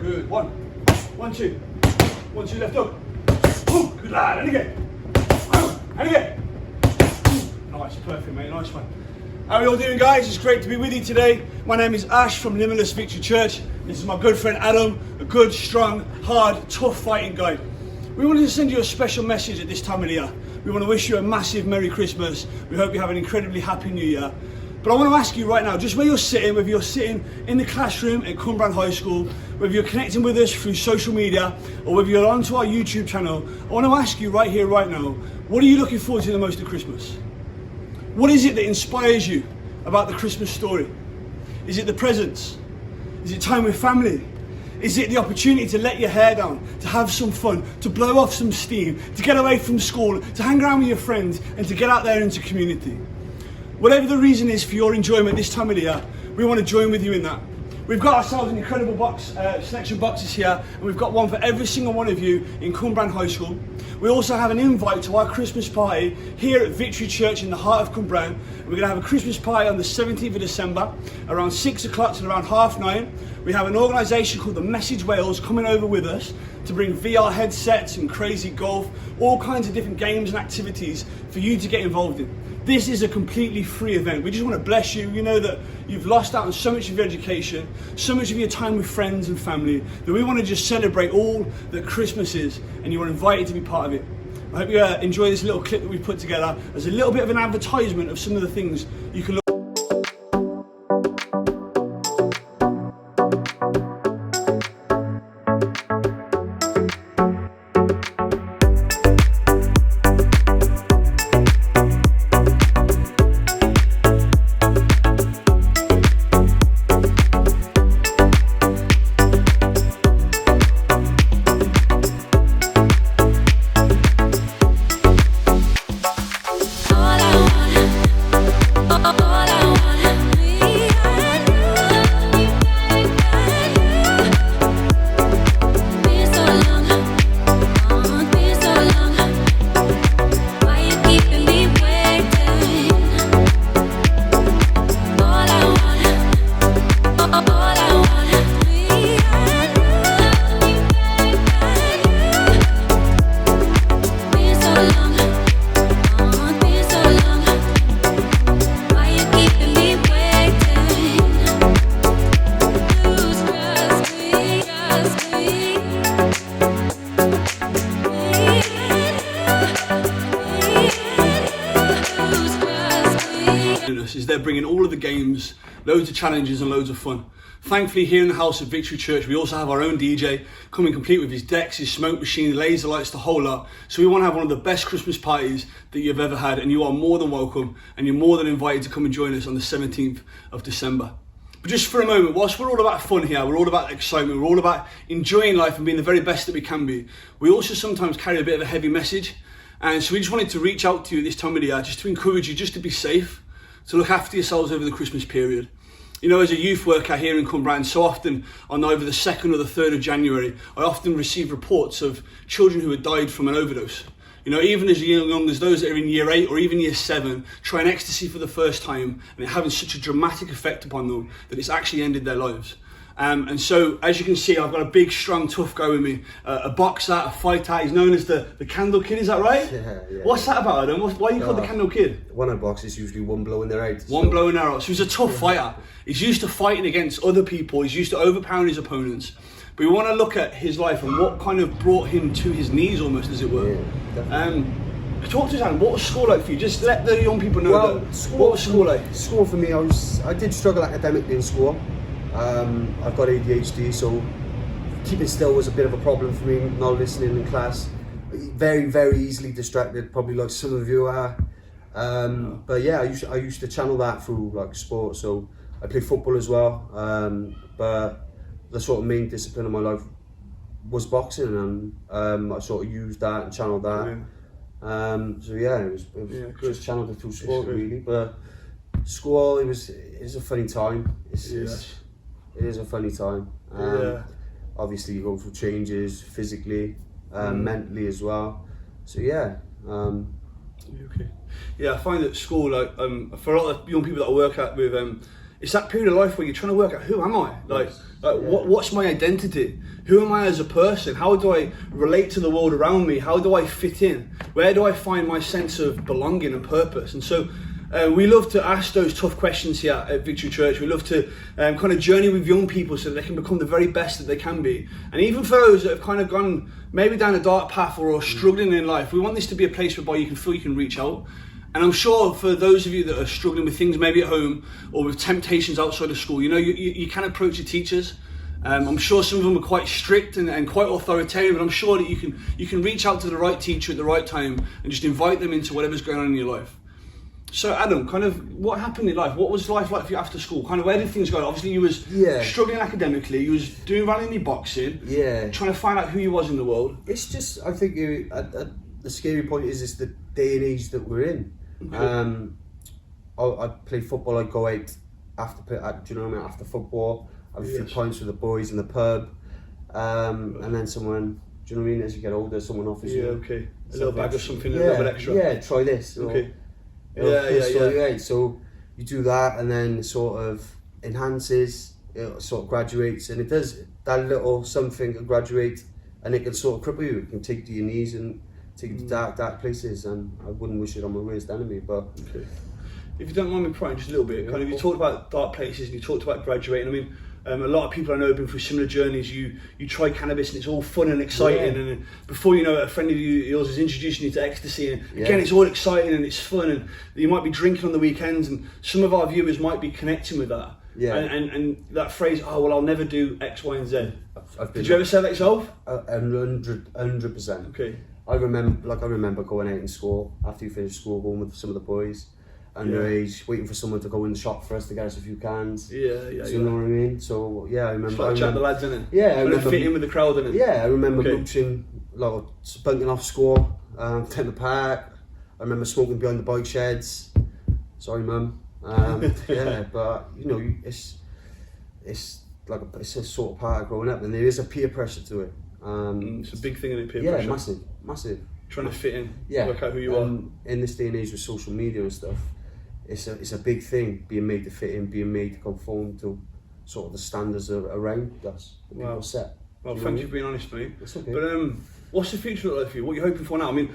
Good. 1, 1, 2. 1, 2, left hook. Good lad. And again. And again. Nice, perfect, mate. Nice one. How are you all doing, guys? It's great to be with you today. My name is Ash from Limitless Victory Church. This is my good friend Adam, a good, strong, hard, tough fighting guy. We wanted to send you a special message at this time of the year. We want to wish you a massive Merry Christmas. We hope you have an incredibly Happy New Year. But I want to ask you right now, just where you're sitting, whether you're sitting in the classroom at Cwmbran High School, whether you're connecting with us through social media, or whether you're onto our YouTube channel, I want to ask you right here, right now, what are you looking forward to the most at Christmas? What is it that inspires you about the Christmas story? Is it the presents? Is it time with family? Is it the opportunity to let your hair down, to have some fun, to blow off some steam, to get away from school, to hang around with your friends, and to get out there into community? Whatever the reason is for your enjoyment this time of the year, we want to join with you in that. We've got ourselves an incredible selection of boxes here, and we've got one for every single one of you in Cwmbran High School. We also have an invite to our Christmas party here at Victory Church in the heart of Cwmbran. We're going to have a Christmas party on the 17th of December, around 6 o'clock to around 9:30. We have an organisation called the Message Wales coming over with us to bring VR headsets and crazy golf, all kinds of different games and activities for you to get involved in. This is a completely free event. We just want to bless you. You know that you've lost out on so much of your education, so much of your time with friends and family, that we want to just celebrate all that Christmas is, and you are invited to be part of it. I hope you enjoy this little clip that we've put together as a little bit of an advertisement of some of the things you can look. Is they're bringing all of the games, loads of challenges and loads of fun. Thankfully, here in the house of Victory Church, we also have our own DJ coming complete with his decks, his smoke machine, laser lights, the whole lot. So we want to have one of the best Christmas parties that you've ever had, and you are more than welcome, and you're more than invited to come and join us on the 17th of December. But just for a moment, whilst we're all about fun here, we're all about excitement, we're all about enjoying life and being the very best that we can be, we also sometimes carry a bit of a heavy message. And so we just wanted to reach out to you this time of the year, just to encourage you just to be safe, to look after yourselves over the Christmas period. You know, as a youth worker here in Cwmbran, so often on either the 2nd or the 3rd of January, I often receive reports of children who had died from an overdose. You know, even as young as those that are in year 8 or even year 7, trying ecstasy for the first time, and it having such a dramatic effect upon them that it's actually ended their lives. And so, as you can see, I've got a big, strong, tough guy with me, a boxer, a fighter. He's known as the Candle Kid, is that right? Yeah. What's that about, Adam? Why are you called the Candle Kid? One of the boxers usually one blow in their eyes. One blow in their eyes. So he's a tough fighter. He's used to fighting against other people. He's used to overpowering his opponents. But we want to look at his life and what kind of brought him to his knees, almost, as it were. Yeah, talk to us, Adam. What was school like for you? Just let the young people know what was school like? School for me, I did struggle academically in school. I've got ADHD, so keeping still was a bit of a problem for me, not listening in class. Very, very easily distracted, probably like some of you are. But yeah, I used to channel that through like sport. So I played football as well, but the sort of main discipline of my life was boxing, and I sort of used that and channeled that. So yeah, it was just channeled it through sport really. But school, it is a funny time. It is a funny time. Obviously you go through changes physically, mentally as well. So yeah. Okay. Yeah, I find that school, like for a lot of young people that I work with, it's that period of life where you're trying to work out, who am I? What's my identity? Who am I as a person? How do I relate to the world around me? How do I fit in? Where do I find my sense of belonging and purpose? And so we love to ask those tough questions here at Victory Church. We love to kind of journey with young people so that they can become the very best that they can be. And even for those that have kind of gone maybe down a dark path or are struggling in life, we want this to be a place whereby you can feel you can reach out. And I'm sure for those of you that are struggling with things maybe at home or with temptations outside of school, you can approach your teachers. I'm sure some of them are quite strict and quite authoritarian, but I'm sure that you can reach out to the right teacher at the right time and just invite them into whatever's going on in your life. So Adam, kind of what happened in life? What was life like for you after school? Kind of where did things go? Obviously you was struggling academically, you was doing well in your boxing, trying to find out who you was in the world. It's just, I think the scary point is the day and age that we're in. Okay. I'd play football, I'd go out after football, have a few pints with the boys in the pub, and then someone, do you know what I mean, as you get older, someone offers you a little bag of something, a little bit extra. Yeah, try this. Okay. So you do that, and then it sort of enhances, it sort of graduates, and it does that little something can graduate, and it can sort of cripple you. It can take to your knees and take you to dark places, and I wouldn't wish it on my worst enemy. But if you don't mind me prying just a little bit, kind of you talked about dark places and you talked about graduating. I mean, a lot of people I know have been through similar journeys. You try cannabis and it's all fun and exciting, and before you know it, a friend of yours is introducing you to ecstasy, and again it's all exciting and it's fun, and you might be drinking on the weekends, and some of our viewers might be connecting with that. And that phrase, oh well, I'll never do X, Y and Z. Did you ever say that yourself? 100%. Okay. I remember going out in school, after you finish school, going with some of the boys underage, waiting for someone to go in the shop for us to get us a few cans. You know what I mean? So I remember. It's like chat the lads, innit? Yeah, I remember fit in with the crowd, innit? Yeah, I remember mooching, like bunking off school, down the park. I remember smoking behind the bike sheds. Sorry, mum. But it's like it's a sort of part of growing up, and there is a peer pressure to it. It's a big thing, isn't it? Peer pressure. Yeah, massive. Trying to fit in, work out who you are. In this day and age with social media and stuff, it's a big thing, being made to fit in, being made to conform to sort of the standards around us that people set. Well, thank you for being honest, mate. It's okay. But what's the future look like for you? What are you hoping for now? I mean,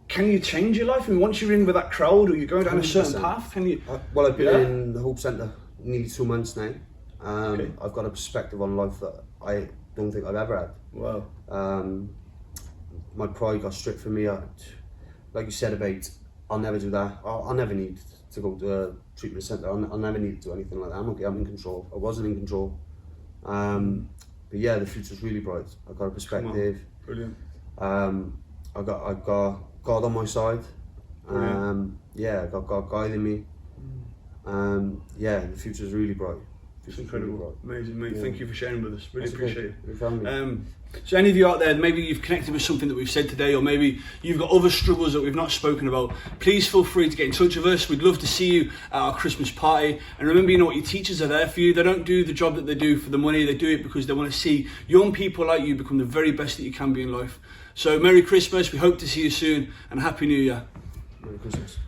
can you change your life? I mean, once you're in with that crowd or you're going down 100%. A certain path, can you? Well, I've been in the Hope Centre nearly 2 months now. I've got a perspective on life that I don't think I've ever had. Wow. My pride got stripped from me. Like you said about, I'll never do that. I'll never need to go to a treatment centre. I'll never need to do anything like that. I'm okay, I'm in control. I wasn't in control. But yeah, the future's really bright. I've got a perspective. Brilliant. I got God on my side. I got God guiding me. The future's really bright. It's incredible, amazing, mate. Thank you for sharing with us. Really appreciate it. So any of you out there, maybe you've connected with something that we've said today, or maybe you've got other struggles that we've not spoken about, please feel free to get in touch with us. We'd love to see you at our Christmas party. And remember, your teachers are there for you. They don't do the job that they do for the money. They do it because they want to see young people like you become the very best that you can be in life. So Merry Christmas. We hope to see you soon, and Happy New Year. Merry Christmas.